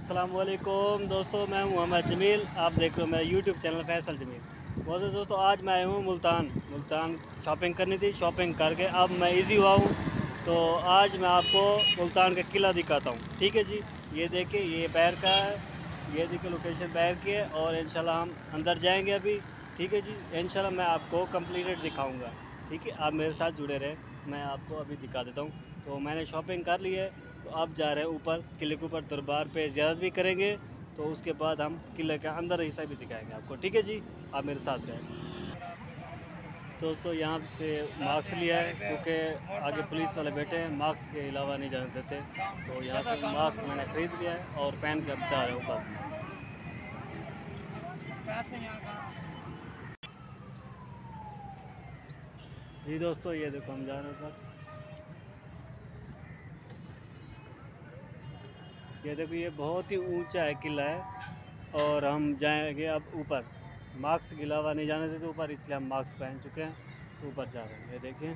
अस्सलामुअलैकुम दोस्तों, मैं हूं मोहम्मद जमील। आप देख रहे हो मेरा यूट्यूब चैनल फैसल जमील। बहुत दोस्तों, आज मैं आया हूं मुल्तान शॉपिंग करनी थी। शॉपिंग करके अब मैं इजी हुआ हूं, तो आज मैं आपको मुल्तान का किला दिखाता हूं। ठीक है जी, ये देखिए, ये बैर का है, ये देखिए लोकेशन बैर की है। और इंशाल्लाह हम अंदर जाएंगे अभी। ठीक है जी, इंशाल्लाह मैं आपको कंप्लीटेड दिखाऊँगा। ठीक है, आप मेरे साथ जुड़े रहें, मैं आपको अभी दिखा देता हूँ। तो मैंने शॉपिंग कर ली है, तो अब जा रहे हैं ऊपर किले के ऊपर, दरबार पे ज़ियारत भी करेंगे। तो उसके बाद हम किले का अंदर हिस्सा भी दिखाएंगे आपको। ठीक है जी, आप मेरे साथ रहें। दोस्तों, यहाँ से मास्क लिया है क्योंकि आगे पुलिस वाले बैठे हैं, मास्क के अलावा नहीं जाने देते। तो यहाँ से मास्क मैंने ख़रीद लिया है और पहन के अब जा रहे हैं ऊपर। जी दोस्तों, ये देखो हम जा रहे हैं ऊपर। ये देखो, ये बहुत ही ऊंचा है किला है और हम जाएंगे अब ऊपर। मास्क के अलावा नहीं जाने देते ऊपर, इसलिए हम मास्क पहन चुके हैं, तो ऊपर जा रहे हैं। ये देखिए,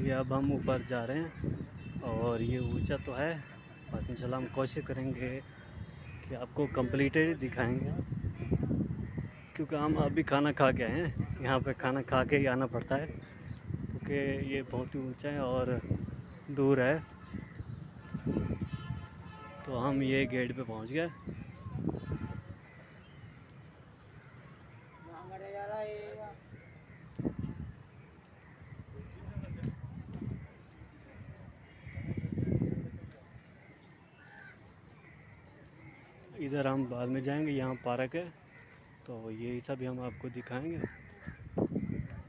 ये अब हम ऊपर जा रहे हैं और ये ऊंचा तो है, और इंशाल्लाह हम कोशिश करेंगे कि आपको कंप्लीटेड दिखाएंगे, क्योंकि हम अभी खाना खा के आए हैं। यहाँ पे खाना खा के ही आना पड़ता है क्योंकि ये बहुत ही ऊंचा है और दूर है। तो हम ये गेट पे पहुँच गए। इधर हम बाद में जाएंगे, यहाँ पार्क है, तो यही सब हम आपको दिखाएंगे।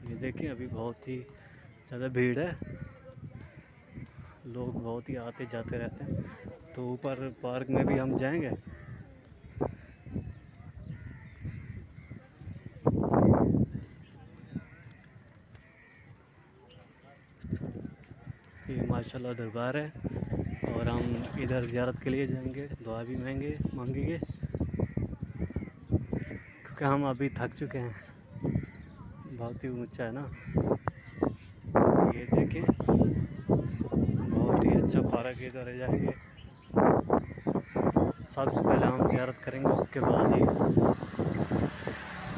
ये देखिए, अभी बहुत ही ज़्यादा भीड़ है, लोग बहुत ही आते जाते रहते हैं। तो ऊपर पार्क में भी हम जाएंगे। ये माशाल्लाह दरबार है और हम इधर ज़ियारत के लिए जाएंगे, दुआ भी मांगेंगे क्योंकि हम अभी थक चुके हैं, बहुत ही ऊंचा है ना। ये देखें, बहुत ही अच्छा पार्क, इधर जाएंगे। सबसे पहले हम ज़ियारत करेंगे, उसके बाद ही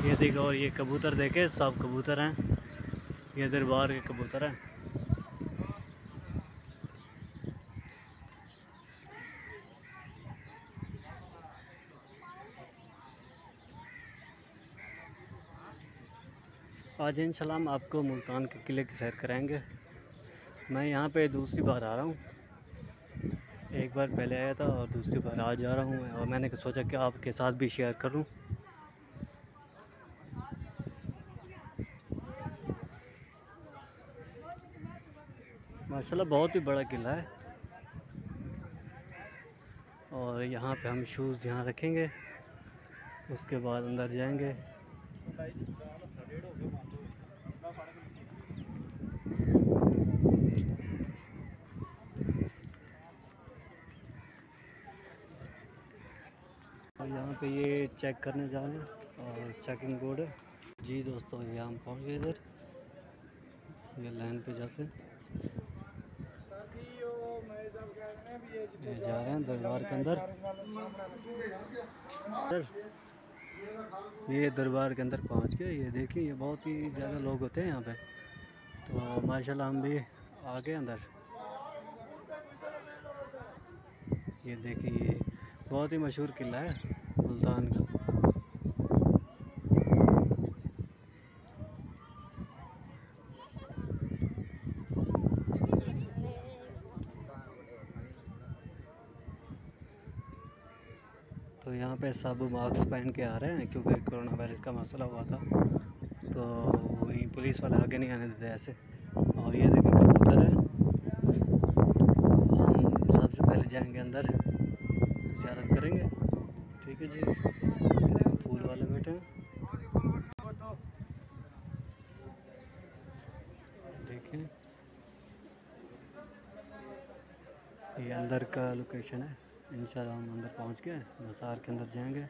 ये देखो। और ये कबूतर देखे, सब कबूतर हैं, ये दरबार के कबूतर हैं। आज इंशाल्लाह हम आपको मुल्तान के किले की सैर कराएंगे। मैं यहाँ पे दूसरी बार आ रहा हूँ, एक बार पहले आया था और दूसरी बार आज आ रहा हूँ, और मैंने सोचा कि आपके साथ भी शेयर करूँ। माशाल्लाह बहुत ही बड़ा किला है। और यहाँ पे हम शूज़ यहाँ रखेंगे, उसके बाद अंदर जाएंगे। और यहाँ पे ये चेक करने जा रहे हैं और चेकिंग बोर्ड है। जी दोस्तों, ये हम पहुँच गए इधर, ये लाइन पे जाते हैं। ये जा रहे हैं दरबार के अंदर। ये दरबार के अंदर पहुँच गए। ये देखिए, ये बहुत ही ज़्यादा लोग होते हैं यहाँ पे। तो माशाल्लाह हम भी आ गए अंदर। ये देखिए, ये बहुत ही मशहूर किला है मुल्तान का। तो यहाँ पे सब मास्क पहन के आ रहे हैं क्योंकि कोरोना वायरस का मसला हुआ था, तो वही पुलिस वाले आगे नहीं आने देते ऐसे। और ये देखिए कबूतर है। हम सबसे पहले जाएंगे अंदर, ज़ियारत करेंगे। ठीक है जी, ये देखिए फूल वाले बैठे हैं, देखिए। ये अंदर का लोकेशन है। इंशाल्लाह हम अंदर पहुंच गए, मज़ार के अंदर जाएंगे।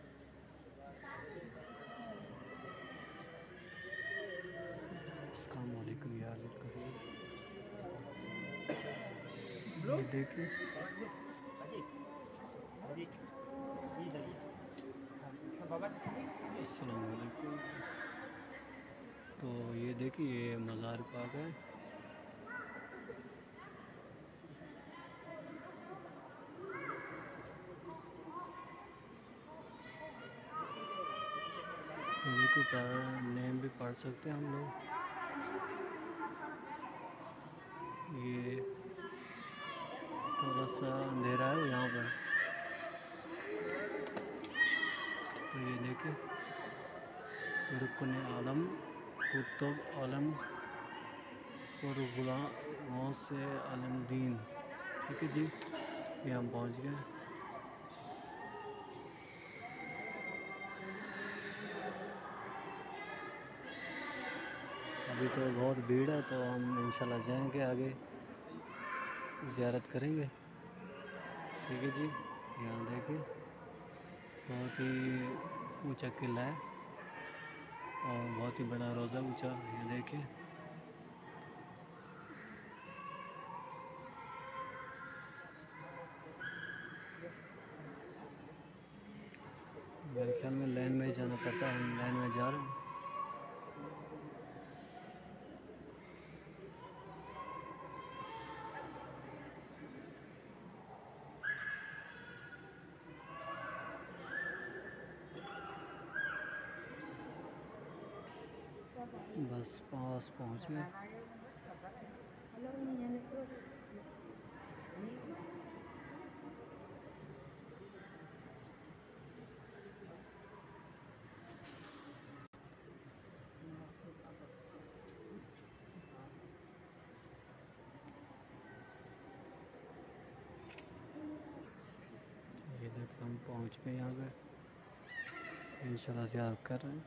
अस्सलाम वालेकुम यार, देखिए अस्सलाम वालेकुम। तो ये देखिए ये मज़ार पाक है। देखो नेम भी पढ़ सकते हैं हम लोग। ये थोड़ा सा अंधेरा है यहाँ पर। तो ये देखिए रुकन आलम कुतुब आलम और गुलाम से आलमदीन। ठीक है जी, ये हम पहुँच गए। अभी तो बहुत भीड़ है, तो हम इंशाल्लाह जाएंगे आगे, ज़ियारत करेंगे। ठीक है जी, यहाँ देखिए बहुत ही ऊंचा किला है और बहुत ही बड़ा रोज़ा ऊंचा। ये देखिए मेरे ख्याल में लाइन में ही जाना पड़ता है, हम लाइन में जा रहे हैं। बस पास पहुँच गए। ये देखो हम पहुँच गए यहाँ पे, इंशाल्लाह ज़ियारत कर रहे हैं।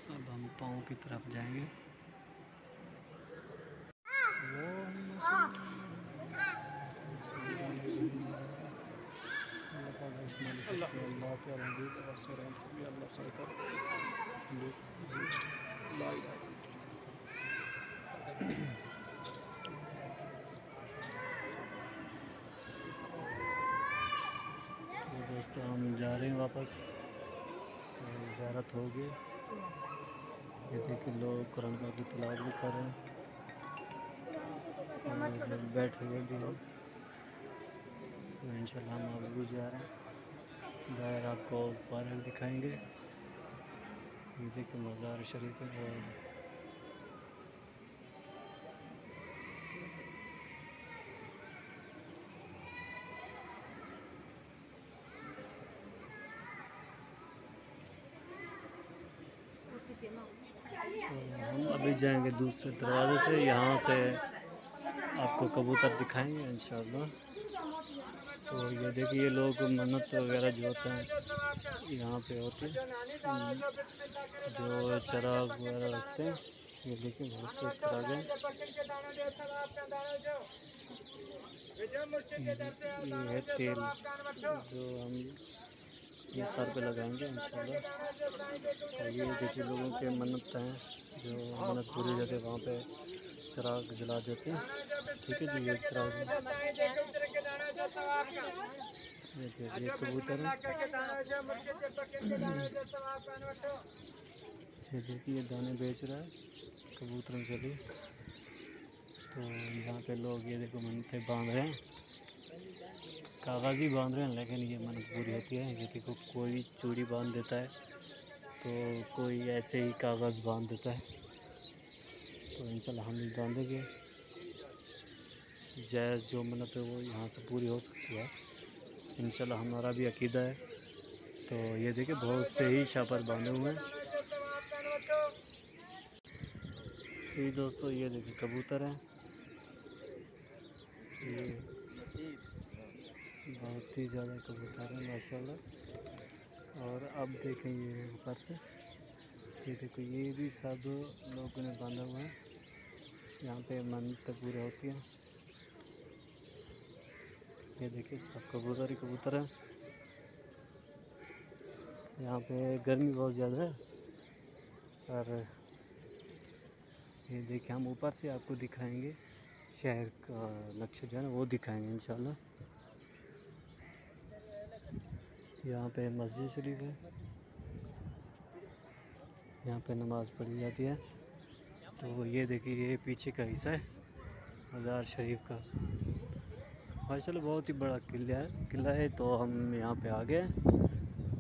अब हम पाँव की तरफ जाएंगे। तो दोस्तों हम जा रहे हैं वापस, ज़ियारत हो गई। ये देखिए लोग कुरान पाक की तिलावत भी कर रहे हैं और बैठे हुए भी हैं। तो इंशाल्लाह हम आगे भी जा रहे हैं, बाहर आपको पार्क दिखाएंगे। ये देखिए मज़ार शरीफ है। और तो हम अभी जाएंगे दूसरे दरवाजे से, यहाँ से आपको कबूतर दिखाएंगे इंशाल्लाह। तो ये देखिए ये लोग मन्नत वगैरह जो होते हैं यहाँ पे होते हैं, जो चिराग वगैरह रखते हैं। ये देखिए बहुत से चिराग हैं। ये है तेल जो हम ये सर पे लगाएंगे इंशाल्लाह। और ये देखिए लोगों के मन्नत हैं, जो मन्नत पूरी जाती है वहाँ पे चिराग जला देते हैं। ठीक है जी, ये चिराग ये कबूतर है। ये देखिए ये दाने बेच रहा है कबूतरों के लिए। तो यहाँ पे लोग ये देखो मन्नतें बांध रहे हैं, कागज़ ही बांध रहे हैं, लेकिन ये मन्नत पूरी होती है। ये देखो कोई चूड़ी बांध देता है, तो कोई ऐसे ही कागज़ बांध देता है। तो इंशाल्लाह हम भी बांधेंगे, जायज़ जो मन्नत है वो यहाँ से पूरी हो सकती है इंशाल्लाह, हमारा भी अकीदा है। तो ये देखिए बहुत से ही शापर बांधे हुए हैं। जी दोस्तों ये देखिए कबूतर हैं, ये बहुत ही ज़्यादा कबूतर हैं माशाल्लाह। अब देखें ये ऊपर से, ये देखो ये भी सब लोगों ने बांधा हुआ है। यहाँ पे मन्नत पूरी होती है। ये देखिए सब कबूतर ही कबूतर है। यहाँ पे गर्मी बहुत ज़्यादा है। और ये देखिए हम ऊपर से आपको दिखाएंगे शहर का नक्शा जो है ना वो दिखाएंगे इंशाल्लाह। यहाँ पे मस्जिद शरीफ है, यहाँ पे नमाज़ पढ़ी जाती है। तो ये देखिए ये पीछे का हिस्सा है मज़ार शरीफ का। माशाल्लाह बहुत ही बड़ा किला है। तो हम यहाँ पे आ गए।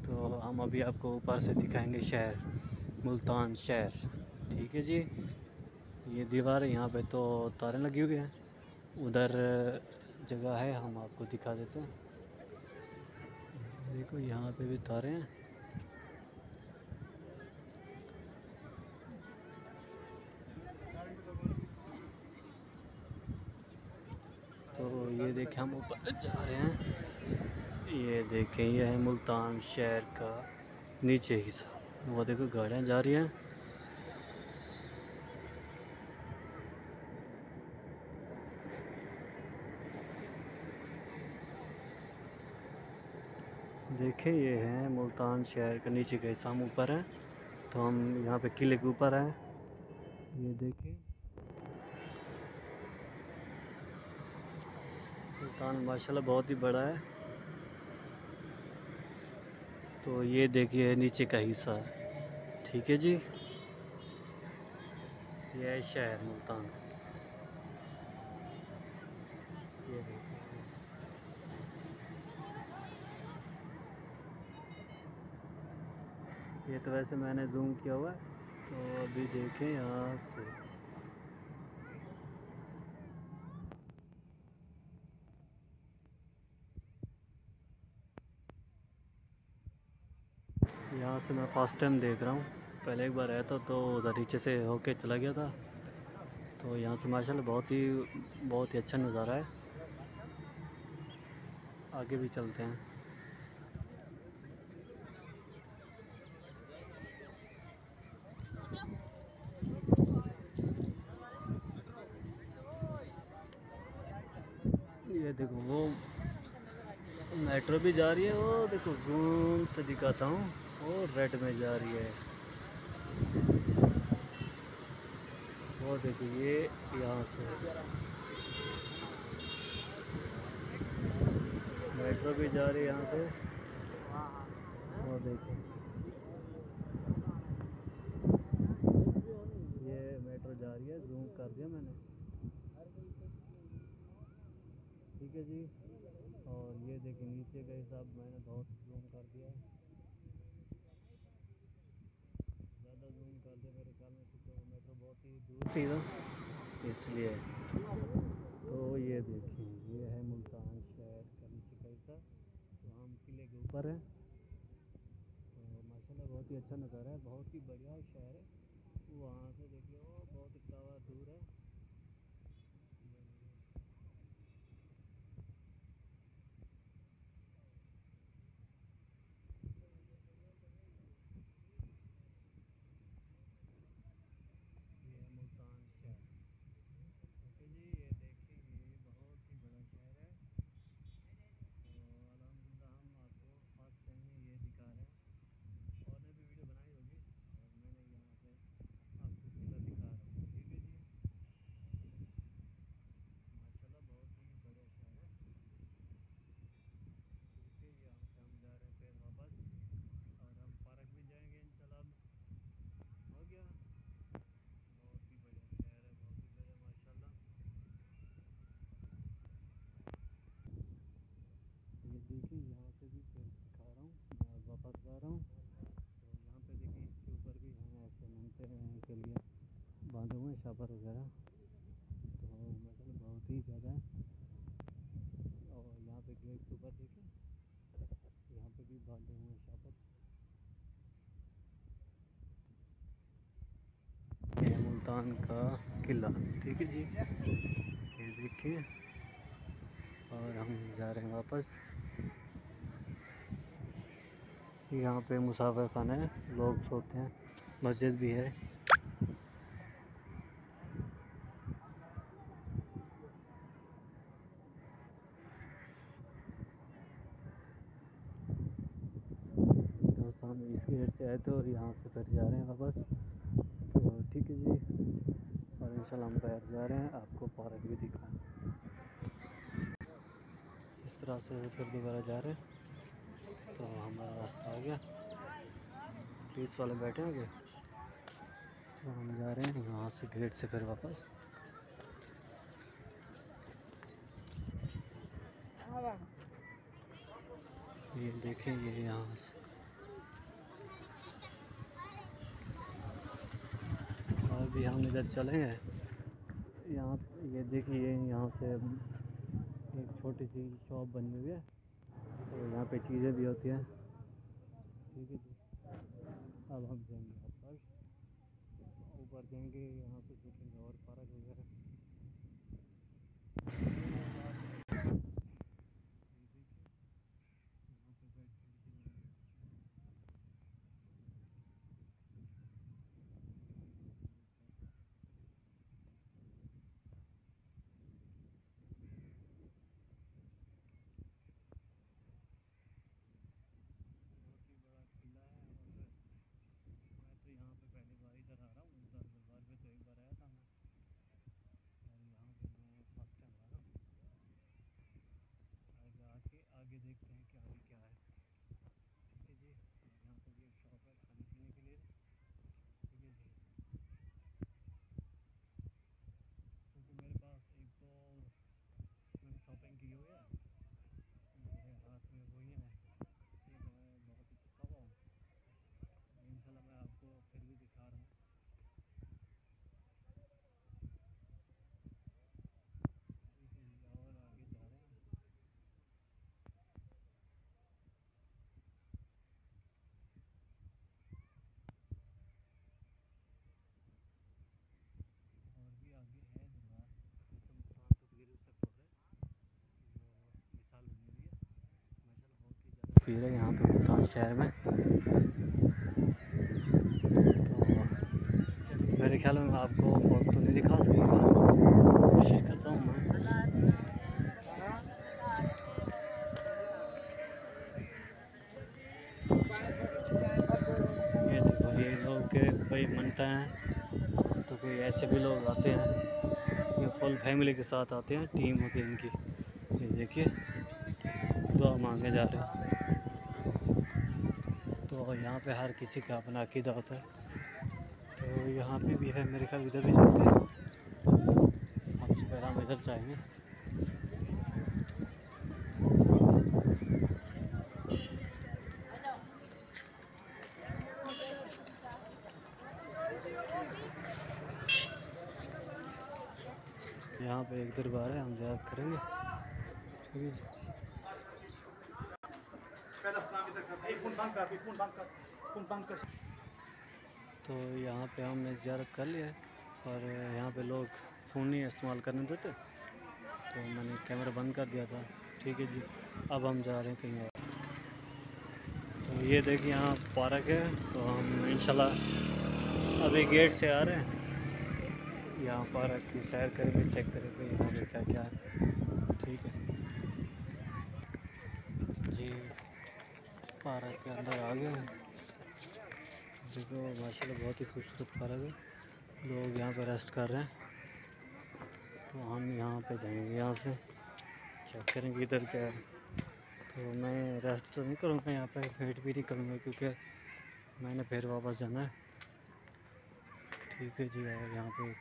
तो हम अभी आपको ऊपर से दिखाएंगे शहर, मुल्तान शहर। ठीक है जी। ये दीवार है, यहाँ पे तो तारें लगी हुई हैं। उधर जगह है, हम आपको दिखा देते हैं। देखो यहाँ पे भी तारें हैं। तो ये देखें हम ऊपर जा रहे हैं। ये देखें ये है मुल्तान शहर का नीचे हिस्सा। वो देखो गाड़ियाँ जा रही हैं। देखें ये है मुल्तान शहर का नीचे का हिस्सा। हम ऊपर हैं, तो हम यहाँ पे किले के ऊपर हैं। ये देखें मुल्तान माशाल्लाह बहुत ही बड़ा है। तो ये देखिए नीचे का हिस्सा। ठीक है जी। ये है शहर मुल्तान। ये देखिए ये तो वैसे मैंने जूम किया हुआ है। तो अभी देखें यहाँ से यहाँ से मैं फ़र्स्ट टाइम देख रहा हूँ। पहले एक बार आया था तो उधर नीचे से होके चला गया था। तो यहाँ से माशाल्लाह बहुत ही अच्छा नज़ारा है। आगे भी चलते हैं। ये देखो वो मेट्रो भी जा रही है। वो देखो जूम से दिखाता हूँ, वो रेड में जा रही है। वो देखो ये यहाँ से मेट्रो भी जा रही है यहाँ से। वो देखो ये मेट्रो जा रही है, जूम कर दिया मैंने। ठीक है जी। और ये देखिए नीचे का हिसाब मैंने बहुत जूम कर दिया है, ज़्यादा जूम कर दिया मेरे ख्याल में, क्योंकि वो मेट्रो बहुत ही दूर थी ना इसलिए। तो ये देखिए ये है मुल्तान शहर का नीचे का हिस्सा। तो हम किले के ऊपर हैं। तो माशाल्लाह बहुत ही अच्छा नज़ारा है, बहुत ही बढ़िया शहर है। वहाँ से देखिए वो बहुत ही टावर दूर है। ये है मुल्तान शहर। ओके जी। ये देखिए ये बहुत ही बड़ा शहर है। तो अल्हम्दुलिल्लाह हम आपको फर्स्ट टाइम में ये दिखा रहे हैं। और ने भी वीडियो बनाई होगी, और मैंने यहाँ से आपको किला दिखा रहा हूँ। ठीक है जी। माशाल्लाह बहुत ही बड़ा शहर है। ठीक है। यहाँ से हम जा रहे हैं फिर वापस, और हम पार्क भी जाएंगे इंशाल्लाह। हो गया। बहुत ही बढ़िया शहर है, बहुत ही बढ़िया माशाल्लाह। ये देखिए यहाँ से भी फिर दिखा रहा हूँ, मैं अब वापस जा रहा हूँ। तो यहाँ पे देखिए इसके ऊपर भी हैं ऐसे मनते के लिए बांधे हुए हैं शापर वगैरह। तो मतलब बहुत ही ज़्यादा है। और यहाँ पे गेट के ऊपर देखिए यहाँ पे भी बांधे हुए हैं शापर। ये है मुल्तान का किला। ठीक है जी। ये देखिए, और हम जा रहे हैं वापस। यहाँ पे मुसाफिर खाना है, लोग सोते हैं, मस्जिद भी है। दोस्तों हम इस गेट से आए थे और यहाँ से फिर जा रहे हैं वापस। तो ठीक है जी, और इंशाल्लाह हम बाहर जा रहे हैं, आपको पार्क भी दिखाएं। इस तरह से फिर दोबारा जा रहे हैं। तो हमारा रास्ता आ गया, पुलिस वाले बैठे होंगे, तो हम जा रहे हैं यहाँ से गेट से फिर वापस। ये देखें, ये यहाँ से और भी हम इधर चलेंगे। यहाँ ये देखिए, यहाँ से एक छोटी सी शॉप बनी हुई है, तो यहाँ पे चीज़ें भी होती हैं। ठीक है जी, अब हम जाएंगे ऊपर जाएंगे, यहाँ पे देखेंगे और पार्क वगैरह। यहाँ पे पहली बार इधर आ रहा हूँ, उधर दरबार पे तो एक बार आया था मैं, और यहाँ पे मैं फर्स्ट टाइम आ रहा हूँ। आगे देखते हैं कि आगे क्या है। ठीक है जी, यहाँ पे भी एक शॉप है खाने पीने के लिए। ठीक है जी, क्योंकि मेरे पास एक तो मैंने शॉपिंग की हुई है, मेरे हाथ में वही है, इसलिए तो मैं बहुत ही थका हुआ हूँ। इंशाल्लाह मैं आपको फिर भी दिखा रहा हूँ। ठीक है जी, और आगे जा रहे हैं। और भी आगे है दरबार, जैसे मुल्तान तकबीर उससे पढ़ रहे, जो मिसाल बनी हुई है, माशाल्लाह बहुत ही ज़्यादा भीड़ है यहाँ पे मुल्तान शहर में। तो मेरे ख्याल में मैं आपको फ़ोटो तो नहीं दिखा सकूँगा, कोशिश करता हूँ मैं। ये देखो, ये लोग के कोई मनता है, तो कोई ऐसे भी लोग आते हैं, ये फुल फैमिली के साथ आते हैं, टीम होती है इनकी। ये देखिए, दुआ मांगे जा रहे हैं। तो यहाँ पे हर किसी का अपना अकीदा होता है, तो यहाँ पे भी है मेरे ख्याल, इधर भी जाते हैं। सबसे पहले हम इधर जाएंगे। यहाँ पे एक दरबार है, हम ज़ियारत करेंगे। ठीक है जी, तो यहाँ पे हमने ज़ियारत कर लिया है, और यहाँ पे लोग फ़ोन नहीं इस्तेमाल करने देते, तो मैंने कैमरा बंद कर दिया था। ठीक है जी, अब हम जा रहे हैं कहीं और। तो ये देखिए, यहाँ पार्क है, तो हम इंशाल्लाह अभी गेट से आ रहे हैं। यहाँ पार्क की सैर करेंगे, चेक करेंगे यहाँ पे क्या क्या है। ठीक है जी, पार्क के अंदर आ गए हैं। देखो माशाल्लाह बहुत ही खूबसूरत पार्क है, लोग यहाँ पर रेस्ट कर रहे हैं। तो हम यहाँ पे जाएंगे, यहाँ से चेक करेंगे इधर क्या है। तो मैं रेस्ट तो नहीं करूँगा यहाँ पे, वेट भी नहीं करूँगा, क्योंकि मैंने फिर वापस जाना है। ठीक है जी, और यहाँ पे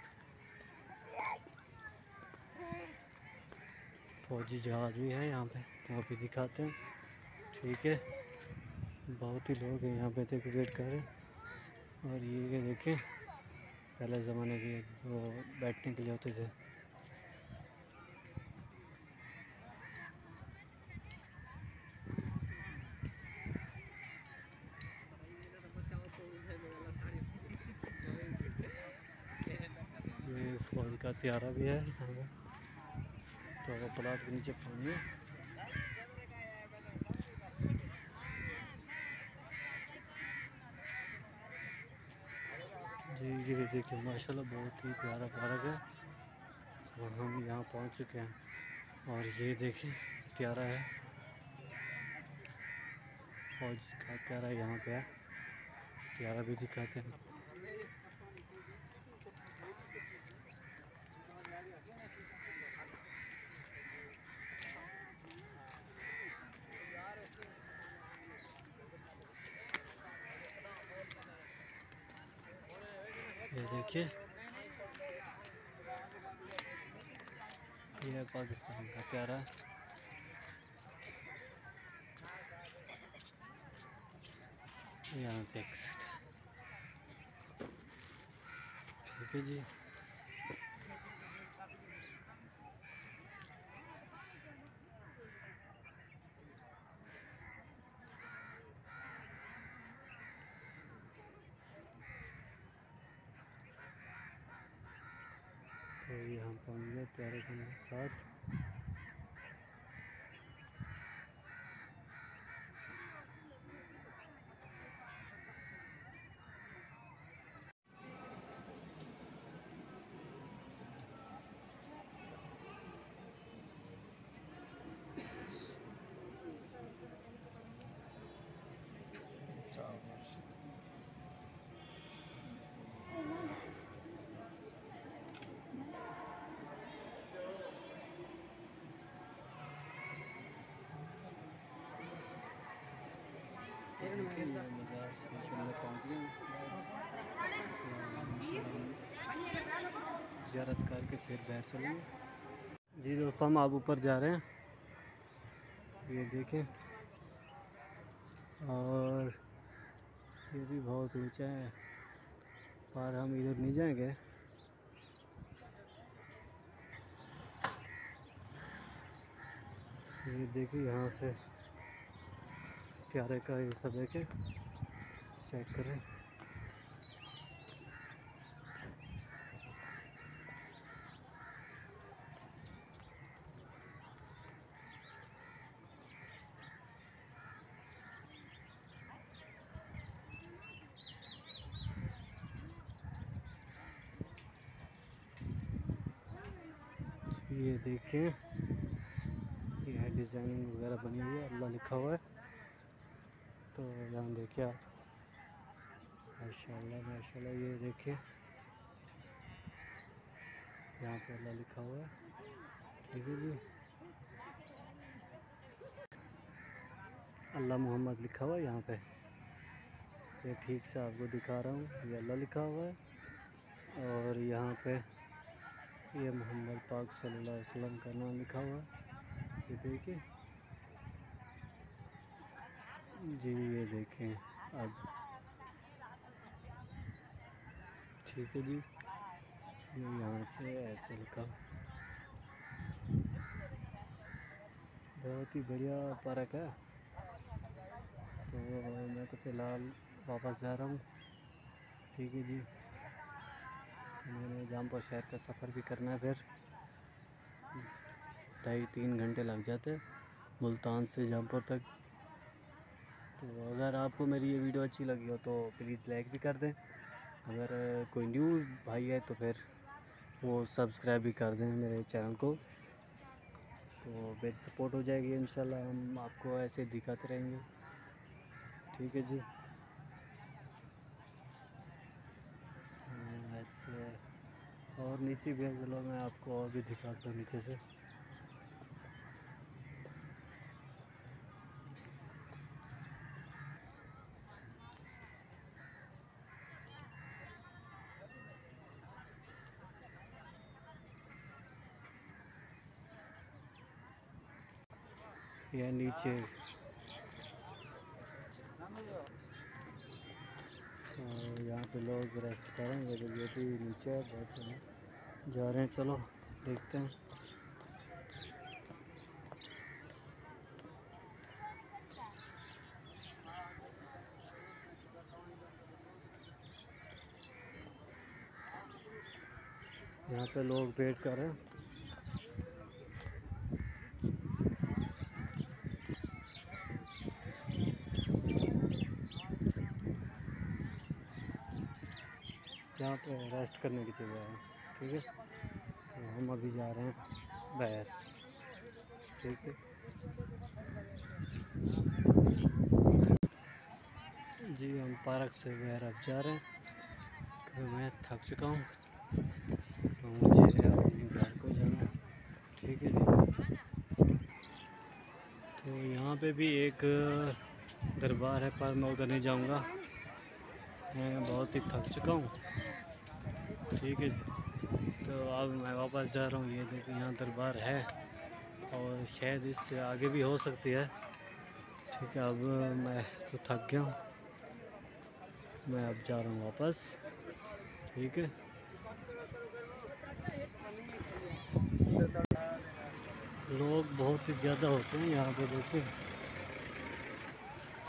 फौजी जहाज़ भी है यहाँ पे, वो भी दिखाते हैं। ठीक है, बहुत ही लोग हैं यहाँ पे, देखो वेट कर रहे हैं। और ये देखें, पहले ज़माने के वो बैठने के लिए होते थे। ये फौज का त्यारा भी है यहाँ पे, तो प्लाट के नीचे पानी है। जी ये देखिए माशाल्लाह बहुत ही प्यारा पार्क है। तो हम यहाँ पहुँच चुके हैं और ये देखिए प्यारा है और इसका प्यारा यहाँ पे है, प्यारा भी दिखाते हैं। ये देखिए ये है पाकिस्तान का प्यारा, यहाँ देख सकते हैं। ठीक है जी। तो ये हम पहुँच गए प्यारे के साथ। मज़ार से पहुँच गए, तो ज़ियारत करके फिर बाहर चलेंगे। जी दोस्तों हम आप ऊपर जा रहे हैं, ये देखें, और ये भी बहुत ऊंचा है पर हम इधर नहीं जाएंगे। ये देखिए यहाँ से प्यारे का हिस्सा देखें, चेक करें। ये देखिए ये है डिज़ाइनिंग वगैरह बनी हुई है, अल्लाह लिखा हुआ है। तो यहाँ देखिए आप, माशाल्लाह माशाल्लाह, ये देखिए यहाँ पे अल्लाह लिखा हुआ है। ठीक है जी, अल्लाह मोहम्मद लिखा हुआ है यहाँ पे। ये ठीक से आपको दिखा रहा हूँ, ये अल्लाह लिखा हुआ है और यहाँ पे ये मोहम्मद पाक सल्लल्लाहु अलैहि वसल्लम का नाम लिखा हुआ है। ये देखिए जी, ये देखें अब। ठीक है जी, ये यहाँ से ऐसे लिखा, बहुत ही बढ़िया पार्क है। तो मैं तो फ़िलहाल वापस जा रहा हूँ। ठीक है जी, मैंने जामपुर शहर का सफ़र भी करना है, फिर 2.5-3 घंटे लग जाते हैं मुल्तान से जामपुर तक। तो अगर आपको मेरी ये वीडियो अच्छी लगी हो तो प्लीज़ लाइक भी कर दें। अगर कोई न्यू भाई है तो फिर वो सब्सक्राइब भी कर दें मेरे चैनल को, तो मेरी सपोर्ट हो जाएगी। इंशाल्लाह हम आपको ऐसे दिखाते रहेंगे। ठीक है जी, ऐसे और नीचे भी है, चलो मैं आपको और भी दिखाता हूँ नीचे से। यह नीचे और यहाँ पे लोग रेस्ट करेंगे, तो ये भी नीचे है, बहुत जा रहे हैं। चलो देखते हैं। यहाँ पे लोग वेट कर रहे हैं। जहाँ पे रेस्ट करने की जगह है। ठीक है, तो हम अभी जा रहे हैं बाहर। ठीक है जी, हम पार्क से बाहर अब जा रहे हैं क्योंकि मैं थक चुका हूँ, तो मुझे अपने घर को जाना है। ठीक है, तो यहाँ पे भी एक दरबार है पर मैं उधर नहीं जाऊँगा, मैं बहुत ही थक चुका हूँ। ठीक है, तो अब मैं वापस जा रहा हूँ। ये देखिए यहाँ दरबार है और शायद इससे आगे भी हो सकती है। ठीक है, अब मैं तो थक गया हूँ, मैं अब जा रहा हूँ वापस। ठीक है, लोग बहुत ही ज़्यादा होते हैं यहाँ पे देखिए।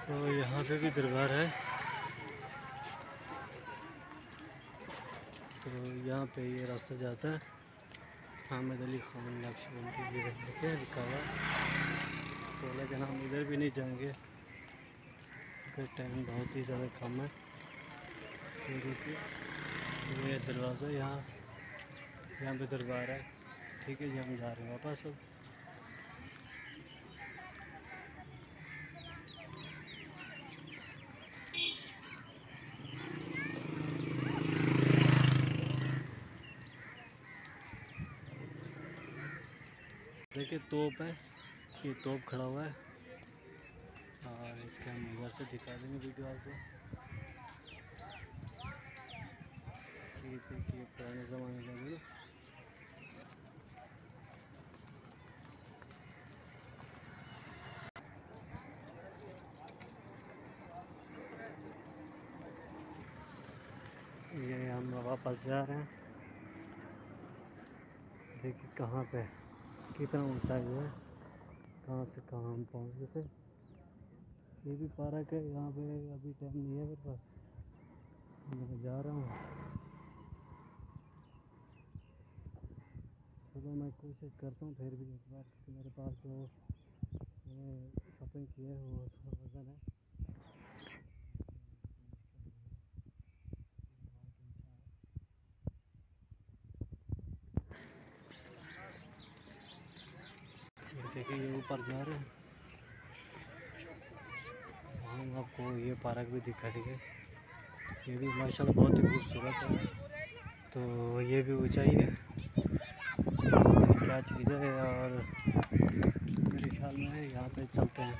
तो यहाँ पे भी दरबार है, तो यहाँ पे ये रास्ता जाता है हामिद अली खान नक्शबंदी की देखिए लिखा हुआ। तो लेकिन हम इधर भी नहीं जाएंगे क्योंकि टाइम बहुत ही ज़्यादा कम है। ये देखिए ये दरवाज़ा, यहाँ पे दरबार है। ठीक है जी, हम जा रहे हैं वापस अब। देखिए तोप है, ये तोप खड़ा हुआ है और इसके हम इधर से दिखा देंगे वीडियो आपको। ये देखिए पुराने ज़माने का व्यू। ये हम वापस जा रहे हैं। देखिए कहाँ पे कितना ऊंचाई है, कहाँ से कहाँ हम पहुँच गए थे। ये भी पार्क है, यहाँ पे अभी टाइम नहीं है मेरे पास, मैं जा रहा हूँ। चलो मैं कोशिश करता हूँ फिर भी एक बार, क्योंकि मेरे पास जो शॉपिंग की है वो थोड़ा वज़न है। देखिए ये ऊपर जा रहे हैं, हम आपको ये पार्क भी दिखा देंगे। ये भी माशाल्लाह बहुत ही खूबसूरत है। तो ये भी ऊंचाई है, क्या चीज़ है। और मेरे ख्याल में यहाँ पे चलते हैं।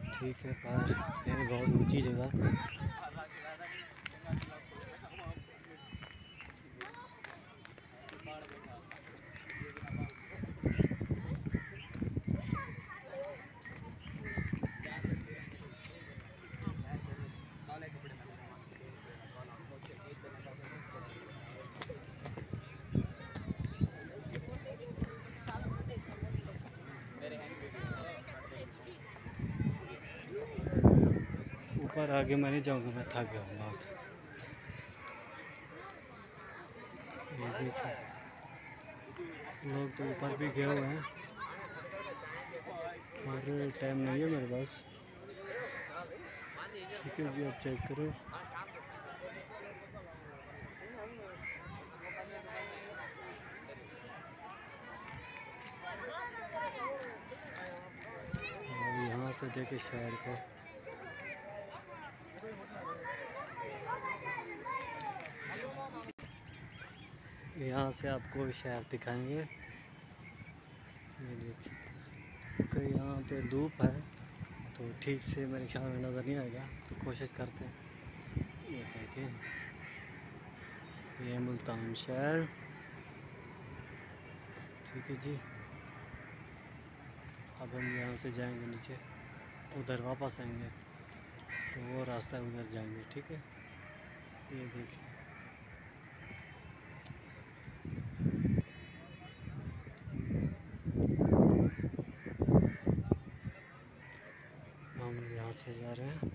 ठीक है, पर ये बहुत ऊंची जगह। ऊपर आगे मैं नहीं जाऊँगा, मैं थक गया हूँ बहुत। ये देखिए लोग तो ऊपर भी गए हुए हैं, और टाइम नहीं है मेरे पास। ठीक है जी, आप चेक करें। और यहाँ से देखिए शहर को। यहाँ से आपको शहर दिखाएंगे। ये देखिए तो यहाँ पे धूप है तो ठीक से मेरे ख्याल में नज़र नहीं आएगा, तो कोशिश करते हैं। ये देखिए ये मुल्तान शहर। ठीक है जी, अब हम यहाँ से जाएंगे नीचे, उधर वापस आएंगे तो वो रास्ता उधर जाएंगे। ठीक है, ये देखिए हम यहाँ से जा रहे हैं,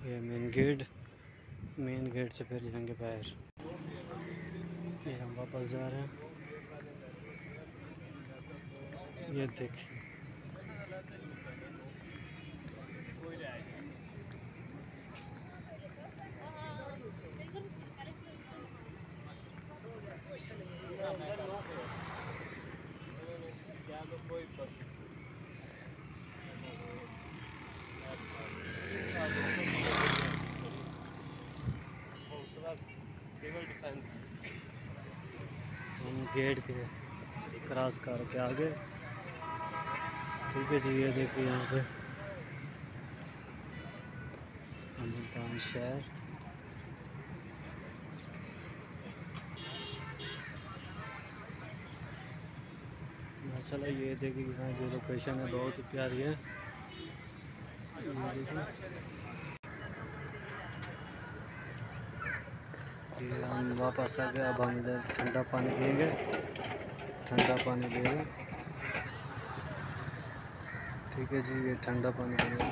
ये मेन गेट से फिर जाएंगे बाहर। ये हम वापस जा रहे हैं। ये देखिए गेट के क्रॉस करके आगे। ठीक है जी, ये देखिए यहाँ पे मुल्तान शहर। माशाल्लाह ये देखिए यहाँ जो लोकेशन है बहुत ही प्यारी है। ये हम वापस आ गए। अब हम इधर ठंडा पानी पिएंगे, ठंडा पानी पिएंगे। ठीक है जी, ये ठंडा पानी पिएंगे।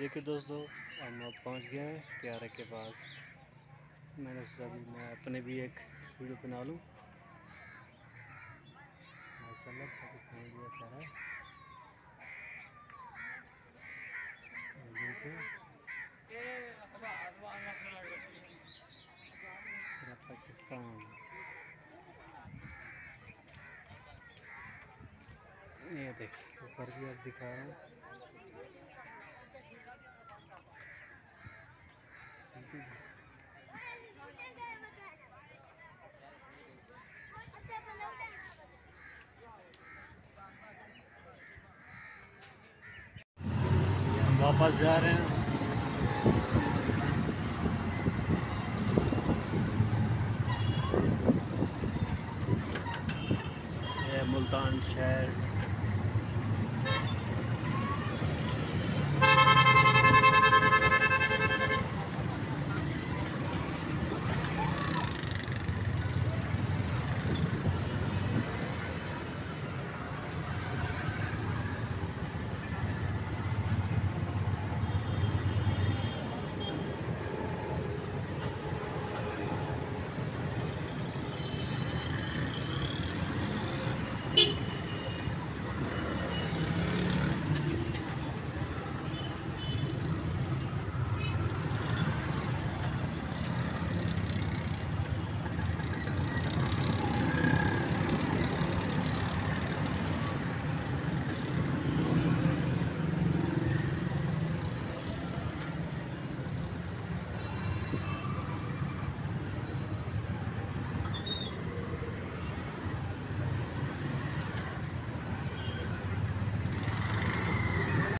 देखिए दोस्तों, हम अब पहुंच गए हैं प्यारे के पास। मैंने सोचा भी मैं अपने भी एक वीडियो बना लूँ। माशाल्लाह पाकिस्तानी भी प्यारा है। पाकिस्तान ये देखिए ऊपर भी अब दिखा रहा हूँ। वापस जा रहे हैं।